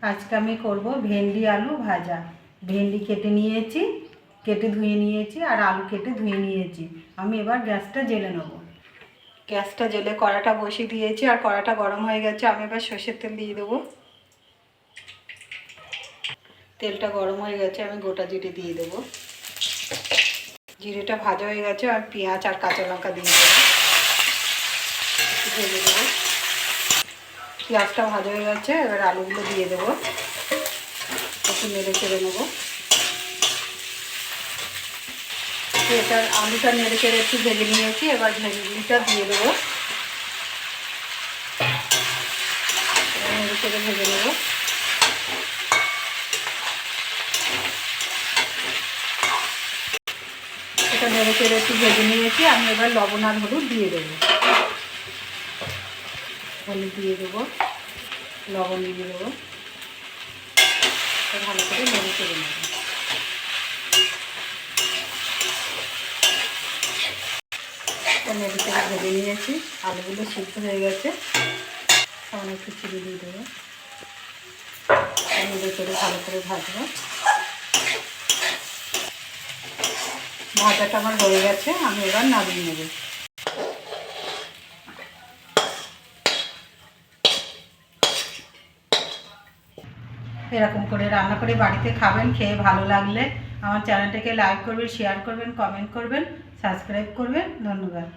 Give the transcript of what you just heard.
আজকে আমি করব ভেন্ডি আলু ভাজা। ভেন্ডি কেটে ধুয়ে নিয়েছি আর আলু কেটে ধুয়ে নিয়েছি। আমি এবার গ্যাসটা জ্বেলে নেব। গ্যাসটা জ্বেলে কড়াটা বসিয়ে দিয়েছি আর কড়াটা গরম হয়ে গেছে। আমি এবার সর্ষের তেল দিয়ে দেবো। তেলটা গরম হয়ে গেছে, আমি গোটা জিরে দিয়ে দেবো। জিরেটা ভাজা হয়ে গেছে আর পেঁয়াজ আর কাঁচা লঙ্কা দিয়ে দেবো। ভেজে দেবো। পেঁয়াজটা ভাজা হয়ে গেছে, এবার আলুগুলো দিয়ে দেবো। একটু নেড়ে চেড়ে নেবো। আলুটা নেড়ে চেড়ে একটু ভেজে নিয়েছি, এবার ভেন্ডিটা দিয়ে দেবো। নেড়ে চেড়ে ভেজে নেবো। এটা নেড়ে চেড়ে একটু ভেজে নিয়েছি, আমি এবার লবণ আর হলুদ দিয়ে দেবো। হলুদ দিয়ে দেবো, লবণ দিয়ে দেবো। ভালো করে নেড়ে চেড়ে নেবো। নেড়ে চেড়ে ভেজে নিয়েছি, আলুগুলো সিদ্ধ হয়ে গেছে। সামান্য একটু চিনি দিয়ে দেবো। নেড়ে চেড়ে ভালো করে ভাজবো। ভাজাটা আমার হয়ে গেছে, আমি এবার নামিয়ে নেব। এরকম করে রান্না করে বাড়িতে খাবেন। খেয়ে ভালো লাগলে আমার চ্যানেলটাকে লাইক করবেন, শেয়ার করবেন, কমেন্ট করবেন, সাবস্ক্রাইব করবেন। ধন্যবাদ।